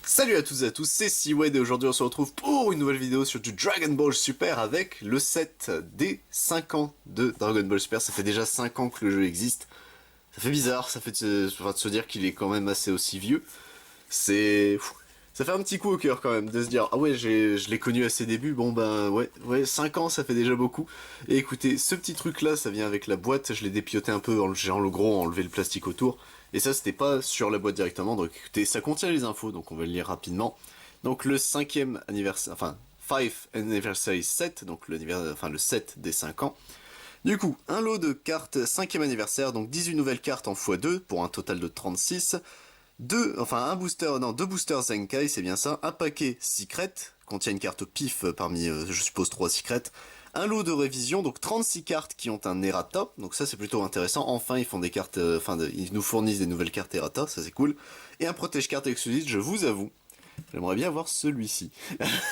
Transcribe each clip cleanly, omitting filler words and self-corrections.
Salut à toutes et à tous, c'est Seaweed et aujourd'hui on se retrouve pour une nouvelle vidéo sur du Dragon Ball Super avec le set des 5 ans de Dragon Ball Super. Ça fait déjà 5 ans que le jeu existe. Ça fait bizarre, ça fait de se dire qu'il est quand même assez aussi vieux. C'est... Ça fait un petit coup au cœur quand même de se dire ah ouais je l'ai connu à ses débuts, bon ben ouais 5 ans ça fait déjà beaucoup. Et écoutez, ce petit truc là ça vient avec la boîte, je l'ai dépioté un peu en gérant le gros, enlevé le plastique autour. Et ça c'était pas sur la boîte directement, donc écoutez, ça contient les infos, donc on va le lire rapidement. Donc le 5e anniversaire, enfin 5 Anniversary set, donc le set des 5 ans. Du coup, un lot de cartes 5e anniversaire, donc 18 nouvelles cartes en x2 pour un total de 36. Deux boosters Zenkai, c'est bien ça. Un paquet Secret, contient une carte au pif parmi, je suppose, 3 Secrets. Un lot de révision, donc 36 cartes qui ont un errata, donc ça c'est plutôt intéressant. Enfin, ils font des cartes, ils nous fournissent des nouvelles cartes errata, ça c'est cool. Et un protège-carte exclusif, je vous avoue. J'aimerais bien avoir celui-ci,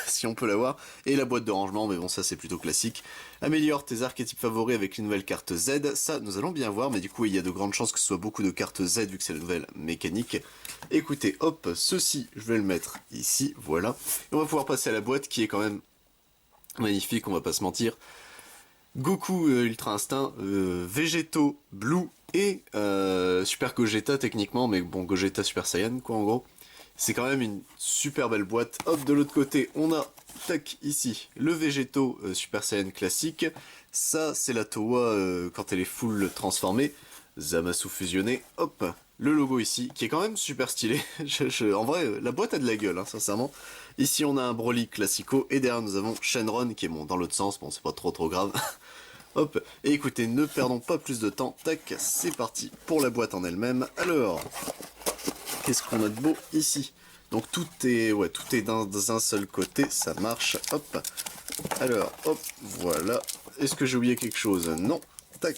si on peut l'avoir. Et la boîte de rangement, mais bon, ça c'est plutôt classique. Améliore tes archétypes favoris avec les nouvelles cartes Z. Ça, nous allons bien voir, mais du coup, il y a de grandes chances que ce soit beaucoup de cartes Z, vu que c'est la nouvelle mécanique. Écoutez, hop, ceci, je vais le mettre ici, voilà. Et on va pouvoir passer à la boîte, qui est quand même magnifique, on va pas se mentir. Goku Ultra Instinct, Végéto Blue et Super Gogeta techniquement, mais bon, Gogeta Super Saiyan, quoi, en gros. C'est quand même une super belle boîte. Hop, de l'autre côté, on a, tac, ici, le Végéto Super Saiyan classique. Ça, c'est la Towa quand elle est full transformée. Zamasu fusionné. Hop, le logo ici, qui est quand même super stylé. En vrai, la boîte a de la gueule, hein, sincèrement. Ici, on a un Broly classico. Et derrière, nous avons Shenron, qui est bon, dans l'autre sens. Bon, c'est pas trop grave. Hop, et écoutez, ne perdons pas plus de temps. Tac, c'est parti pour la boîte en elle-même. Alors... qu'est-ce qu'on a de beau ici? Donc tout est dans un seul côté, ça marche, hop. Alors, hop, voilà. Est-ce que j'ai oublié quelque chose? Non. Tac.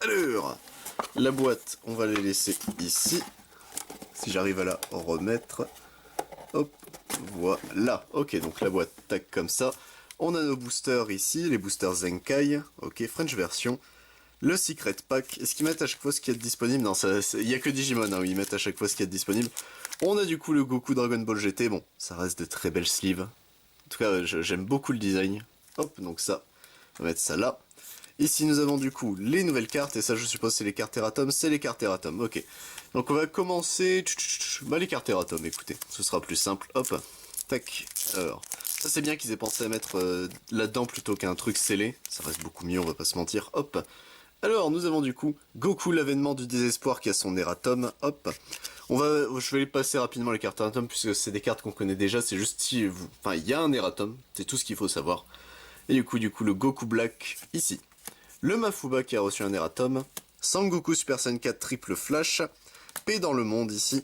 Alors, la boîte, on va la laisser ici. Si j'arrive à la remettre. Hop, voilà. Ok, donc la boîte, tac, comme ça. On a nos boosters ici, les boosters Zenkai. Ok, French version. Le Secret Pack, est-ce qu'ils mettent à chaque fois ce qu'il y a de disponible? Non, il y a que Digimon hein, où ils mettent à chaque fois ce qu'il y a de disponible. On a du coup le Goku Dragon Ball GT, bon, ça reste de très belles sleeves. En tout cas, j'aime beaucoup le design. Hop, donc ça, on va mettre ça là. Ici, nous avons du coup les nouvelles cartes, et ça, je suppose, c'est les cartes Eratom, c'est les cartes Eratom, ok. Donc on va commencer... Bah, les cartes Eratom, écoutez, ce sera plus simple, hop, tac. Alors, ça c'est bien qu'ils aient pensé à mettre là-dedans plutôt qu'un truc scellé, ça reste beaucoup mieux, on va pas se mentir, hop. Alors, nous avons du coup Goku, l'avènement du désespoir qui a son Eratom, hop. Je vais passer rapidement les cartes Eratom puisque c'est des cartes qu'on connaît déjà, c'est juste si vous... Enfin, il y a un Eratom, c'est tout ce qu'il faut savoir. Et du coup, le Goku Black, ici. Le Mafuba qui a reçu un Eratom. Sangoku Super Saiyan 4 triple flash. Paix dans le monde, ici.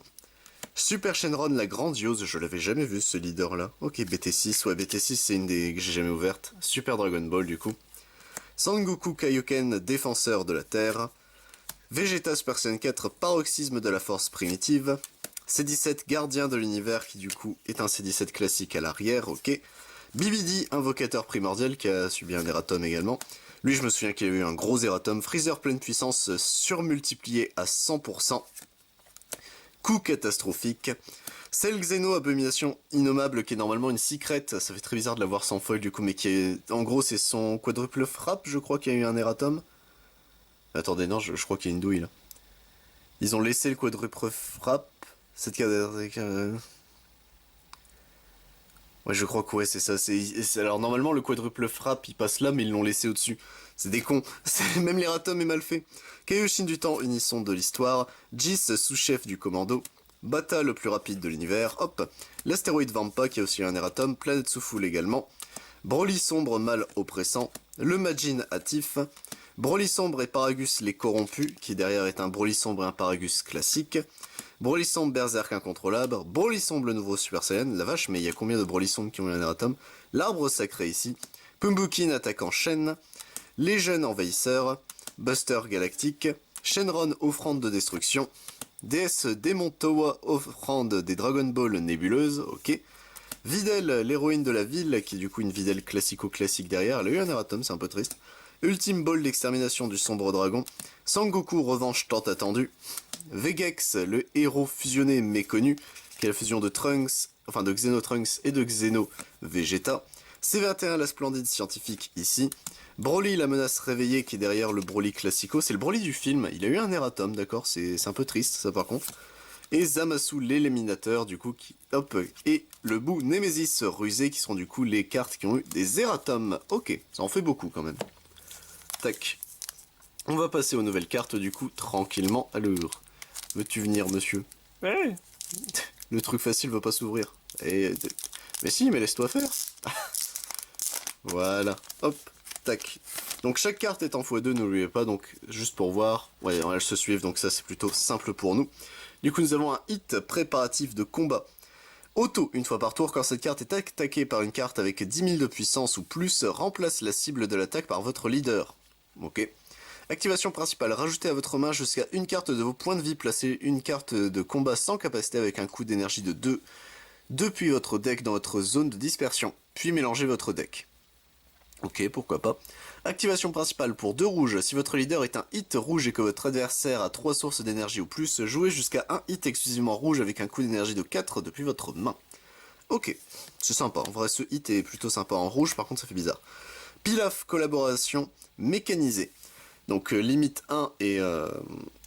Super Shenron la grandiose, je l'avais jamais vu ce leader là. Ok, BT6, ouais BT6 c'est une des que j'ai jamais ouvertes. Super Dragon Ball du coup. Sangoku Kaioken, défenseur de la Terre. Vegeta Super Saiyan 4, paroxysme de la force primitive. C17, gardien de l'univers, qui du coup est un C17 classique à l'arrière, ok. Bibidi, invocateur primordial, qui a subi un erratum également. Lui, je me souviens qu'il y a eu un gros erratum. Freezer pleine puissance, surmultiplié à 100%. Coup catastrophique. Cell Xeno, abomination innommable, qui est normalement une secret, ça fait très bizarre de la voir sans foil du coup, mais qui est... En gros, c'est son quadruple frappe, je crois qu'il y a eu un erratum. Attendez, non, je crois qu'il y a une douille, là. Ils ont laissé le quadruple frappe, cette ouais, je crois que ouais, c'est ça. Alors, normalement, le quadruple frappe, il passe là, mais ils l'ont laissé au-dessus. C'est des cons. Même l'erratum est mal fait. Kaioshin du temps, unisson de l'histoire. Jis, sous-chef du commando. Bata, le plus rapide de l'univers. Hop. L'astéroïde Vampa, qui a aussi un erratum. Planète Soufoul également. Broly sombre, mal oppressant. Le Majin hâtif. Broly sombre et Paragus les corrompus, qui derrière est un Broly sombre et un Paragus classique. Broly sombre Berserk incontrôlable. Broly sombre le nouveau Super Saiyan. La vache, mais il y a combien de Broly sombres qui ont eu un erratum? L'arbre sacré ici. Pumbukin attaquant Shen. Les jeunes envahisseurs. Buster galactique. Shenron offrande de destruction. DS Démon Towa offrande des Dragon Ball nébuleuses, ok. Videl, l'héroïne de la ville, qui est du coup une Videl classico-classique derrière. Elle a eu un erratum, c'est un peu triste. Ultime ball d'extermination du sombre dragon. Sangoku, revanche tant attendue. Vegex, le héros fusionné méconnu. qui est la fusion de Trunks, enfin de Xenotrunks et de Xeno Vegeta. C21, la splendide scientifique ici. Broly, la menace réveillée qui est derrière le Broly classico. C'est le Broly du film, il a eu un erratum, d'accord, c'est un peu triste ça par contre. Et Zamasu, l'éliminateur, du coup, qui, hop, et le bout Nemesis rusé, qui seront du coup les cartes qui ont eu des erratums. Ok, ça en fait beaucoup quand même. Tac. On va passer aux nouvelles cartes, du coup, tranquillement. Alors, veux-tu venir, monsieur? Ouais. Le truc facile va pas s'ouvrir. Et... Mais si, mais laisse-toi faire. Voilà, hop, tac. Donc chaque carte est en x2, n'oubliez pas, donc juste pour voir. Ouais, elles se suivent, donc ça c'est plutôt simple pour nous. Du coup, nous avons un hit préparatif de combat. Auto, une fois par tour, quand cette carte est attaquée par une carte avec 10 000 de puissance ou plus, remplace la cible de l'attaque par votre leader. Ok. Activation principale, rajoutez à votre main jusqu'à une carte de vos points de vie, placez une carte de combat sans capacité avec un coût d'énergie de 2 depuis votre deck dans votre zone de dispersion, puis mélangez votre deck. Ok, pourquoi pas. Activation principale pour 2 rouges. Si votre leader est un hit rouge et que votre adversaire a 3 sources d'énergie ou plus, jouez jusqu'à un hit exclusivement rouge avec un coût d'énergie de 4 depuis votre main. Ok, c'est sympa. En vrai, ce hit est plutôt sympa en rouge, par contre ça fait bizarre. Pilaf, collaboration mécanisée. Donc limite 1 et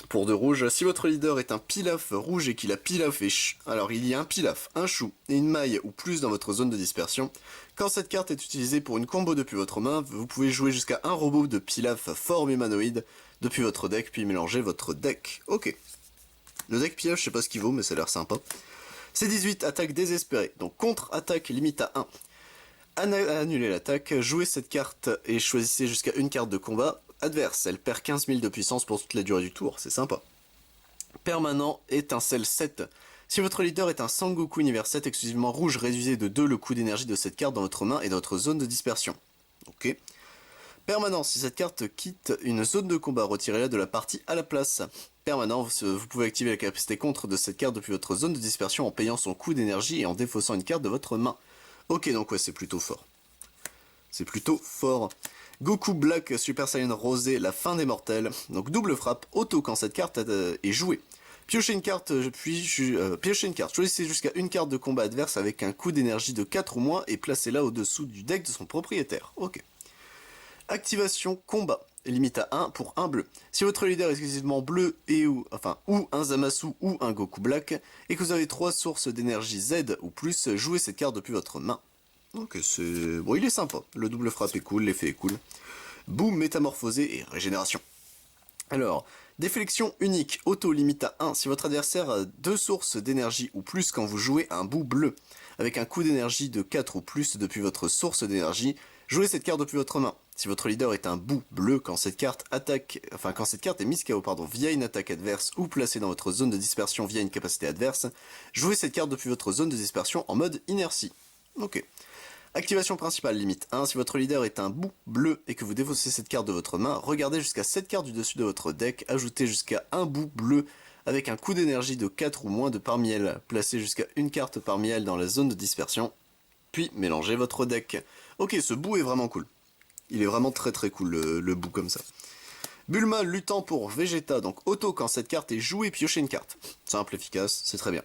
pour 2 rouges. Si votre leader est un pilaf rouge et qu'il a pilaf et alors il y a un pilaf, un chou et une maille ou plus dans votre zone de dispersion. Quand cette carte est utilisée pour une combo depuis votre main, vous pouvez jouer jusqu'à un robot de pilaf forme humanoïde depuis votre deck, puis mélanger votre deck. Ok. Le deck pilaf, je sais pas ce qu'il vaut, mais ça a l'air sympa. C18, attaque désespérée. Donc contre-attaque limite à 1. Annulez l'attaque, jouez cette carte et choisissez jusqu'à une carte de combat adverse. Elle perd 15 000 de puissance pour toute la durée du tour, c'est sympa. Permanent, étincelle 7. Si votre leader est un Sangoku Univers 7 exclusivement rouge, réduisez de 2 le coût d'énergie de cette carte dans votre main et dans votre zone de dispersion. Ok. Permanent, si cette carte quitte une zone de combat, retirez-la de la partie à la place. Permanent, vous pouvez activer la capacité contre de cette carte depuis votre zone de dispersion en payant son coût d'énergie et en défaussant une carte de votre main. Ok, donc ouais, c'est plutôt fort. C'est plutôt fort. Goku Black Super Saiyan Rosé, la fin des mortels. Donc double frappe, auto quand cette carte est jouée. Piochez une carte, piochez une carte. Choisissez jusqu'à une carte de combat adverse avec un coût d'énergie de 4 ou moins et placez-la au-dessous du deck de son propriétaire. Ok. Activation combat. Limite à 1 pour un bleu. Si votre leader est exclusivement bleu ou un Zamasu ou un Goku Black, et que vous avez 3 sources d'énergie Z ou plus, jouez cette carte depuis votre main. Ok, c'est... Bon, il est sympa. Le double frappe est cool, l'effet est cool. Boom, métamorphosé et régénération. Alors, déflexion unique, auto limite à 1. Si votre adversaire a 2 sources d'énergie ou plus quand vous jouez un bout bleu, avec un coût d'énergie de 4 ou plus depuis votre source d'énergie, jouez cette carte depuis votre main. Si votre leader est un bout bleu, quand cette carte est mise KO via une attaque adverse ou placée dans votre zone de dispersion via une capacité adverse, jouez cette carte depuis votre zone de dispersion en mode inertie. Ok. Activation principale, limite 1. Si votre leader est un bout bleu et que vous défaussez cette carte de votre main, regardez jusqu'à 7 cartes du dessus de votre deck, ajoutez jusqu'à un bout bleu avec un coût d'énergie de 4 ou moins de parmi elles. Placez jusqu'à une carte parmi elles dans la zone de dispersion, puis mélangez votre deck. Ok, ce bout est vraiment cool. Il est vraiment très très cool le bout comme ça. Bulma luttant pour Vegeta, donc auto quand cette carte est jouée, piochez une carte. Simple, efficace, c'est très bien.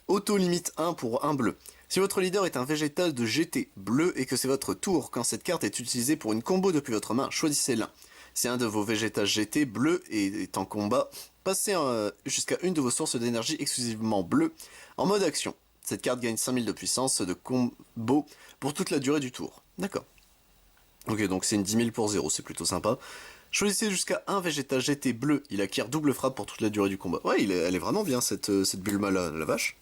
Auto limite 1 pour un bleu. Si votre leader est un végétal de GT bleu et que c'est votre tour, quand cette carte est utilisée pour une combo depuis votre main, choisissez l'un. Si un de vos végétals GT bleu est en combat, passez jusqu'à une de vos sources d'énergie exclusivement bleu en mode action. Cette carte gagne 5000 de puissance de combo pour toute la durée du tour. D'accord. Ok, donc c'est une 10 000 pour 0, c'est plutôt sympa. Choisissez jusqu'à un végétal GT bleu, il acquiert double frappe pour toute la durée du combat. Ouais, elle est vraiment bien cette Bulma là, la vache.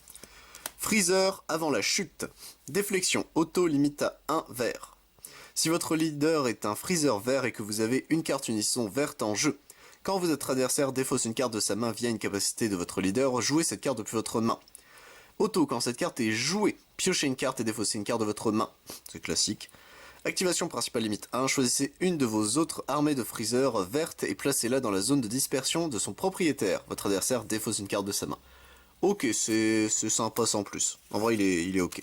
Freezer avant la chute. Déflexion, auto limite à 1 vert. Si votre leader est un Freezer vert et que vous avez une carte unisson verte en jeu, quand votre adversaire défausse une carte de sa main via une capacité de votre leader, jouez cette carte depuis votre main. Auto, quand cette carte est jouée, piochez une carte et défaussez une carte de votre main. C'est classique. Activation principale limite 1, choisissez une de vos autres armées de Freezer vertes et placez-la dans la zone de dispersion de son propriétaire. Votre adversaire défausse une carte de sa main. Ok, c'est sympa sans plus. En vrai, il est ok.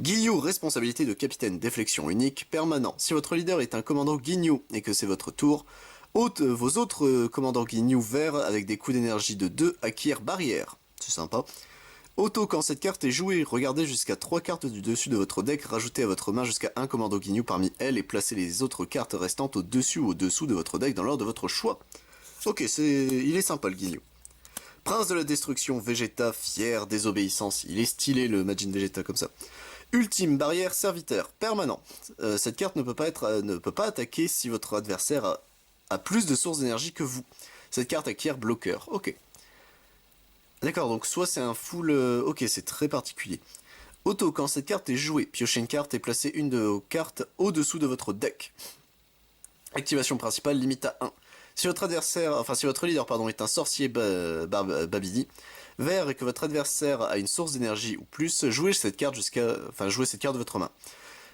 Ginyu, responsabilité de capitaine, déflexion unique, permanent. Si votre leader est un commandant Ginyu et que c'est votre tour, vos autres commandants Ginyu verts avec des coups d'énergie de 2 acquièrent barrière. C'est sympa. Auto, quand cette carte est jouée, regardez jusqu'à 3 cartes du dessus de votre deck, rajoutez à votre main jusqu'à un commando Guignou parmi elles et placez les autres cartes restantes au-dessus ou au-dessous de votre deck dans l'ordre de votre choix. Ok, il est sympa le Guignou. Prince de la destruction, Vegeta, fier, désobéissance, il est stylé le Majin Vegeta comme ça. Ultime barrière, serviteur, permanent. Cette carte ne peut pas attaquer si votre adversaire a plus de sources d'énergie que vous. Cette carte acquiert bloqueur, ok. D'accord, donc soit c'est un full... ok, c'est très particulier. Auto, quand cette carte est jouée, piochez une carte et placez une de vos cartes au-dessous de votre deck. Activation principale, limite à 1. Si votre leader est un sorcier Babidi, vert et que votre adversaire a une source d'énergie ou plus, jouez cette carte de votre main.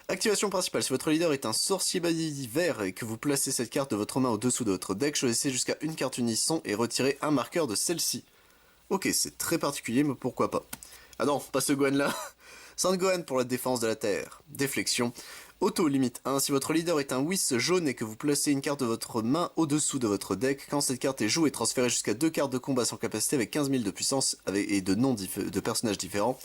Activation principale, si votre leader est un sorcier Babidi vert et que vous placez cette carte de votre main au-dessous de votre deck, choisissez jusqu'à une carte unisson et retirez un marqueur de celle-ci. Ok, c'est très particulier, mais pourquoi pas. Ah non, pas ce Gohan là. Sangohan pour la défense de la Terre. Déflexion. Auto limite 1. Si votre leader est un Whis jaune et que vous placez une carte de votre main au-dessous de votre deck, quand cette carte est jouée, transférez jusqu'à 2 cartes de combat sans capacité avec 15 000 de puissance et de noms de personnages différents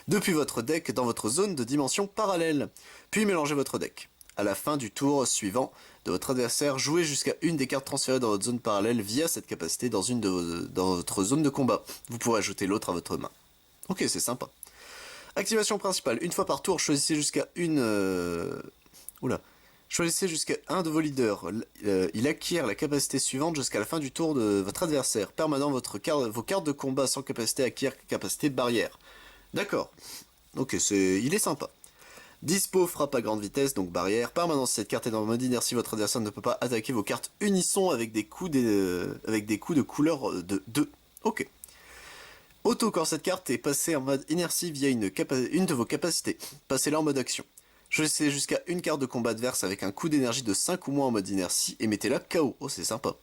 depuis votre deck dans votre zone de dimension parallèle. Puis mélangez votre deck. À la fin du tour suivant de votre adversaire, jouez jusqu'à une des cartes transférées dans votre zone parallèle via cette capacité dans votre zone de combat. Vous pourrez ajouter l'autre à votre main. Ok, c'est sympa. Activation principale. Une fois par tour, choisissez jusqu'à Choisissez jusqu'à un de vos leaders. Il acquiert la capacité suivante jusqu'à la fin du tour de votre adversaire. Permanent, vos cartes de combat sans capacité acquièrent capacité barrière. D'accord. Ok, il est sympa. Dispo, frappe à grande vitesse, donc barrière. Permanence, cette carte est dans le mode inertie, votre adversaire ne peut pas attaquer vos cartes unisson avec des coups de couleur de 2. Ok. Auto, quand cette carte est passée en mode inertie via une de vos capacités, passez-la en mode action. Choisissez jusqu'à une carte de combat adverse avec un coup d'énergie de 5 ou moins en mode inertie et mettez-la KO. Oh, c'est sympa.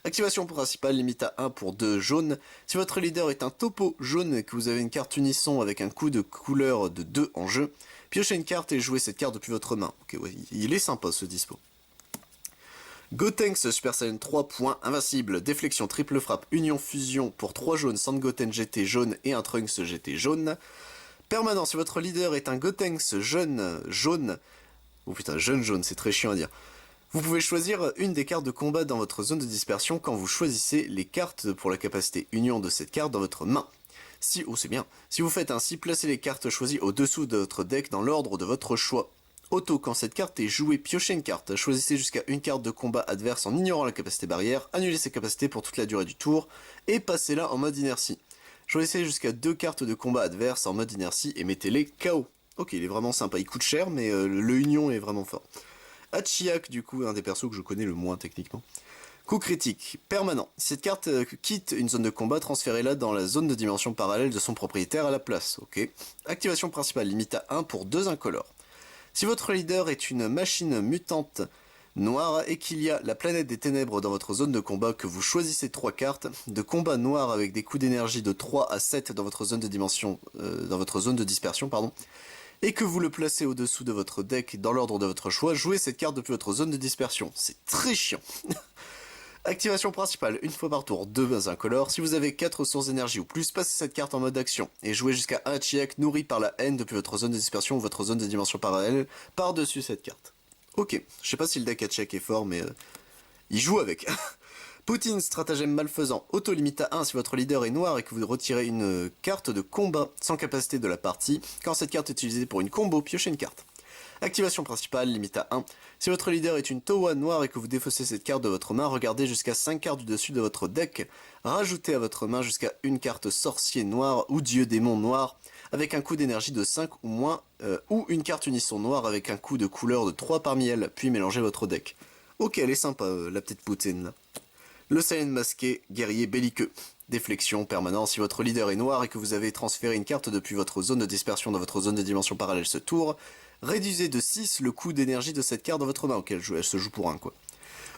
Activation principale, limite à 1 pour 2 jaunes. Si votre leader est un topo jaune et que vous avez une carte unisson avec un coup de couleur de 2 en jeu, piochez une carte et jouez cette carte depuis votre main. Ok, ouais, il est sympa ce dispo. Gotenks Super Saiyan 3. Invincible, déflexion, triple frappe, union, fusion pour 3 jaunes, Sangoten GT jaune et un Trunks GT jaune. Permanent, si votre leader est un Gotenks jaune, oh putain, jaune, c'est très chiant à dire. Vous pouvez choisir une des cartes de combat dans votre zone de dispersion quand vous choisissez les cartes pour la capacité union de cette carte dans votre main. C'est bien. Si vous faites ainsi, placez les cartes choisies au-dessous de votre deck dans l'ordre de votre choix. Auto, quand cette carte est jouée, piochez une carte. Choisissez jusqu'à une carte de combat adverse en ignorant la capacité barrière, annulez ses capacités pour toute la durée du tour, et passez-la en mode inertie. Choisissez jusqu'à 2 cartes de combat adverse en mode inertie et mettez-les KO. Ok, il est vraiment sympa, il coûte cher, mais le union est vraiment fort. Hachiak, du coup, un des persos que je connais le moins techniquement. Coup critique, permanent. Si cette carte quitte une zone de combat, transférez-la dans la zone de dimension parallèle de son propriétaire à la place. Ok. Activation principale, limite à 1 pour 2 incolores. Si votre leader est une machine mutante noire et qu'il y a la planète des ténèbres dans votre zone de combat, que vous choisissez 3 cartes de combat noir avec des coups d'énergie de 3 à 7 dans votre zone de dispersion, et que vous le placez au-dessous de votre deck dans l'ordre de votre choix, jouez cette carte depuis votre zone de dispersion. C'est très chiant. Activation principale, une fois par tour, 2 incolores. Si vous avez 4 sources d'énergie ou plus, passez cette carte en mode action et jouez jusqu'à un Hachiak nourri par la haine depuis votre zone de dispersion ou votre zone de dimension parallèle par-dessus cette carte. Ok, je sais pas si le deck Hachiak est fort, mais il joue avec. Poutine, stratagème malfaisant, auto-limite à 1 si votre leader est noir et que vous retirez une carte de combat sans capacité de la partie. Quand cette carte est utilisée pour une combo, piochez une carte. Activation principale, limite à 1. Si votre leader est une Towa noire et que vous défaussez cette carte de votre main, regardez jusqu'à 5 cartes du dessus de votre deck. Rajoutez à votre main jusqu'à une carte sorcier noir ou dieu démon noir avec un coup d'énergie de 5 ou moins, ou une carte unisson noire avec un coup de couleur de 3 parmi elles, puis mélangez votre deck. Ok, elle est sympa, la petite Poutine là. Le Saiyan masqué, guerrier belliqueux. Déflexion, permanent, si votre leader est noir et que vous avez transféré une carte depuis votre zone de dispersion dans votre zone de dimension parallèle ce tour, réduisez de 6 le coût d'énergie de cette carte dans votre main, auquel elle se joue pour 1 quoi.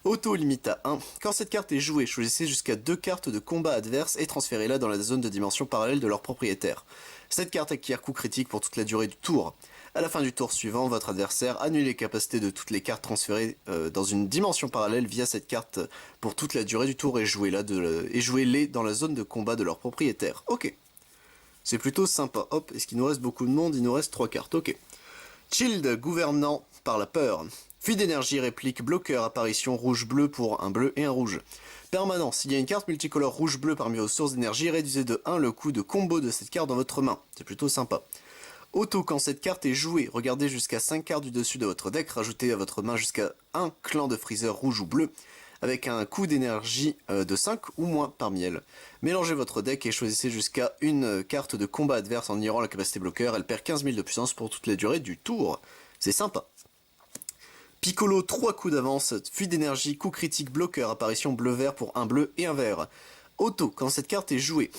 Auto limite à 1. Quand cette carte est jouée, choisissez jusqu'à 2 cartes de combat adverse et transférez-la dans la zone de dimension parallèle de leur propriétaire. Cette carte acquiert coup critique pour toute la durée du tour. À la fin du tour suivant, votre adversaire annule les capacités de toutes les cartes transférées dans une dimension parallèle via cette carte pour toute la durée du tour et jouez-les dans la zone de combat de leur propriétaire. Ok. C'est plutôt sympa. Hop, est-ce qu'il nous reste beaucoup de monde? Il nous reste 3 cartes, ok. Shield, gouvernant par la peur. Fuite d'énergie, réplique, bloqueur, apparition, rouge-bleu pour un bleu et un rouge. Permanent, s'il y a une carte multicolore rouge-bleu parmi vos sources d'énergie, réduisez de 1 le coût de combo de cette carte dans votre main. C'est plutôt sympa. Auto, quand cette carte est jouée, regardez jusqu'à 5 cartes du dessus de votre deck, rajoutez à votre main jusqu'à un clan de Freezer rouge ou bleu, avec un coût d'énergie de 5 ou moins parmi elles. Mélangez votre deck et choisissez jusqu'à une carte de combat adverse en ignorant la capacité bloqueur, elle perd 15 000 de puissance pour toute la durée du tour. C'est sympa. Piccolo, 3 coups d'avance, fuite d'énergie, coup critique, bloqueur, apparition bleu-vert pour un bleu et un vert. Auto, quand cette carte est jouée,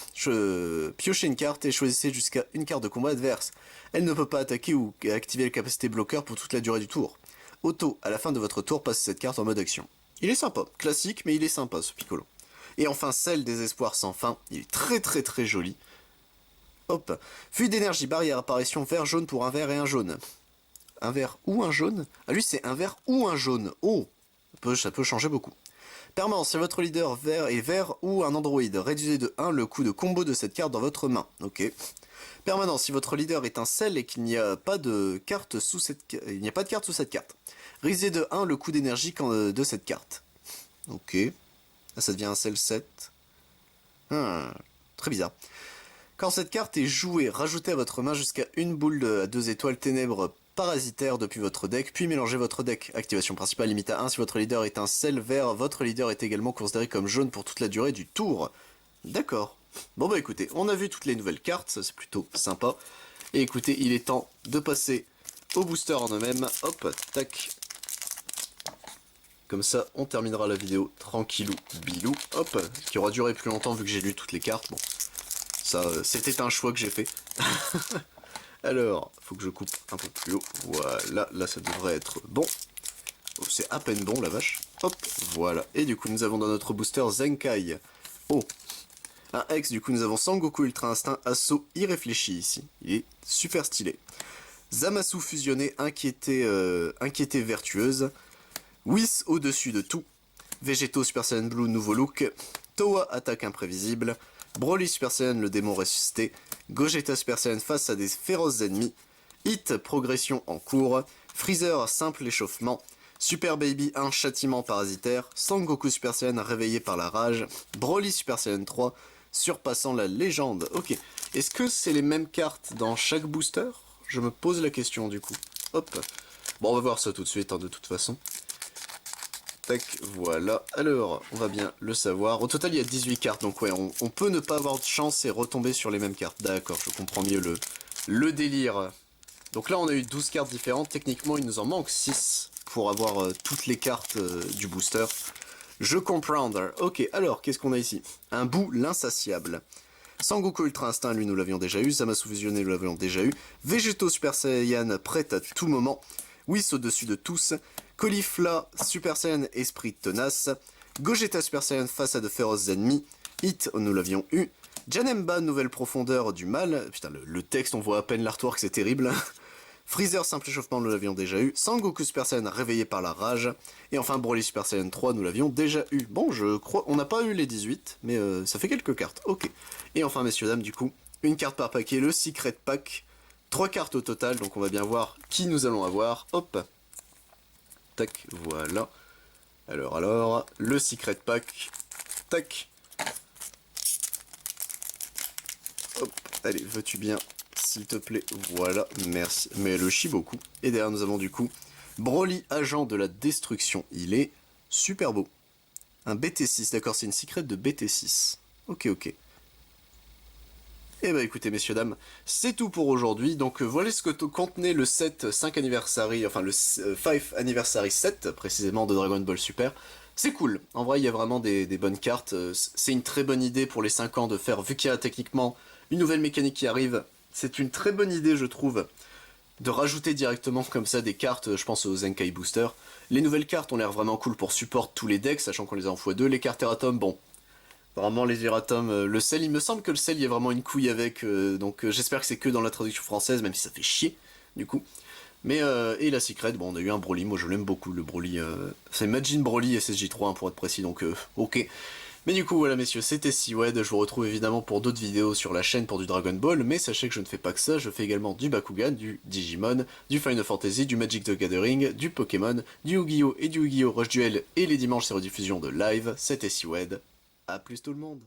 piochez une carte et choisissez jusqu'à une carte de combat adverse. Elle ne peut pas attaquer ou activer la capacité bloqueur pour toute la durée du tour. Auto, à la fin de votre tour, passez cette carte en mode action. Il est sympa, classique, mais il est sympa ce Piccolo. Et enfin, Celle des espoirs sans fin, il est très joli. Hop, fuite d'énergie, barrière, apparition, vert-jaune pour un vert et un jaune. Un vert ou un jaune? Ah lui c'est un vert ou un jaune. Oh, ça peut changer beaucoup. Permanent, si votre leader est vert ou un androïde, réduisez de 1 le coût de combo de cette carte dans votre main. Ok. Permanent, si votre leader est un sel et qu'il n'y a pas de carte sous cette carte, réduisez de 1 le coût d'énergie de cette carte. Ok. Là, ça devient un sel 7. Très bizarre. Quand cette carte est jouée, rajoutez à votre main jusqu'à une boule à 2 étoiles ténèbres parasitaire depuis votre deck, puis mélangez votre deck. Activation principale limite à 1 si votre leader est un sel vert, votre leader est également considéré comme jaune pour toute la durée du tour. D'accord. Bon bah écoutez, on a vu toutes les nouvelles cartes, ça c'est plutôt sympa. Et écoutez, il est temps de passer au booster en eux-mêmes. Hop, tac. Comme ça, on terminera la vidéo tranquillou bilou. Hop, qui aura duré plus longtemps vu que j'ai lu toutes les cartes. Bon, ça, c'était un choix que j'ai fait. Alors, faut que je coupe un peu plus haut. Voilà, là ça devrait être bon. Oh, c'est à peine bon la vache. Hop, voilà. Et du coup nous avons dans notre booster Zenkai. Oh, un ex, du coup nous avons Sangoku Ultra Instinct, assaut irréfléchi ici. Il est super stylé. Zamasu fusionné, inquiété vertueuse. Whis au-dessus de tout. Végétaux Super Saiyan Blue, nouveau look. Towa attaque imprévisible. Broly Super Saiyan, le démon ressuscité. Gogeta Super Saiyan face à des féroces ennemis. Hit, progression en cours. Freezer, simple échauffement. Super Baby 1, châtiment parasitaire. Sangoku Super Saiyan, réveillé par la rage. Broly Super Saiyan 3, surpassant la légende. Ok, est-ce que c'est les mêmes cartes dans chaque booster? Je me pose la question du coup. Hop. Bon, on va voir ça tout de suite, hein, de toute façon. Tac, voilà. Alors, on va bien le savoir. Au total, il y a 18 cartes, donc ouais, on peut ne pas avoir de chance et retomber sur les mêmes cartes. D'accord, je comprends mieux le délire. Donc là, on a eu 12 cartes différentes. Techniquement, il nous en manque 6 pour avoir toutes les cartes du booster. Je comprends. Ok, alors, qu'est-ce qu'on a ici? Un bout, l'insatiable. Sangoku Ultra Instinct, lui, nous l'avions déjà eu. Zamasu Fusionné, nous l'avions déjà eu. Végétaux Super Saiyan, prêt à tout moment. Whis au-dessus de tous. Caulifla Super Saiyan, esprit tenace. Gogeta Super Saiyan face à de féroces ennemis. Hit, nous l'avions eu. Janemba, nouvelle profondeur du mal. Putain, le texte, on voit à peine l'artwork, c'est terrible. Freezer, simple échauffement, nous l'avions déjà eu. Sangoku Super Saiyan, réveillé par la rage. Et enfin, Broly Super Saiyan 3, nous l'avions déjà eu. Bon, je crois, on n'a pas eu les 18, mais ça fait quelques cartes. Ok. Et enfin, messieurs, dames, du coup, une carte par paquet, le Secret Pack. 3 cartes au total, donc on va bien voir qui nous allons avoir. Hop. Tac, voilà. Alors, le Secret Pack. Tac. Hop, allez, veux-tu bien, s'il te plaît. Voilà, merci. Mais le chie beaucoup. Et derrière, nous avons du coup Broly, agent de la destruction. Il est super beau. Un BT6, d'accord, c'est une secret de BT6. Ok. Et bah écoutez messieurs dames, c'est tout pour aujourd'hui, donc voilà ce que contenait le set 5 anniversary, enfin le 5 anniversary set précisément de Dragon Ball Super. C'est cool, en vrai il y a vraiment des bonnes cartes, c'est une très bonne idée pour les 5 ans de faire, vu qu'il y a techniquement une nouvelle mécanique qui arrive, c'est une très bonne idée je trouve, de rajouter directement comme ça des cartes, je pense aux Zenkai Booster. Les nouvelles cartes ont l'air vraiment cool pour support tous les decks, sachant qu'on les a en x2, les cartes Eratom, bon... Vraiment les Eratom, le sel, il me semble que le sel, il y a vraiment une couille avec, donc j'espère que c'est que dans la traduction française, même si ça fait chier, du coup. Mais, et la Secret, bon, on a eu un Broly, moi je l'aime beaucoup, le Broly, c'est Majin Broly SSJ3, hein, pour être précis, donc ok. Mais du coup voilà messieurs, c'était Seawed, je vous retrouve évidemment pour d'autres vidéos sur la chaîne pour du Dragon Ball, mais sachez que je ne fais pas que ça, je fais également du Bakugan, du Digimon, du Final Fantasy, du Magic the Gathering, du Pokémon, du Yu-Gi-Oh! Et du Yu-Gi-Oh! Rush Duel, et les dimanches c'est rediffusion de live, c'était Seawed, à plus tout le monde.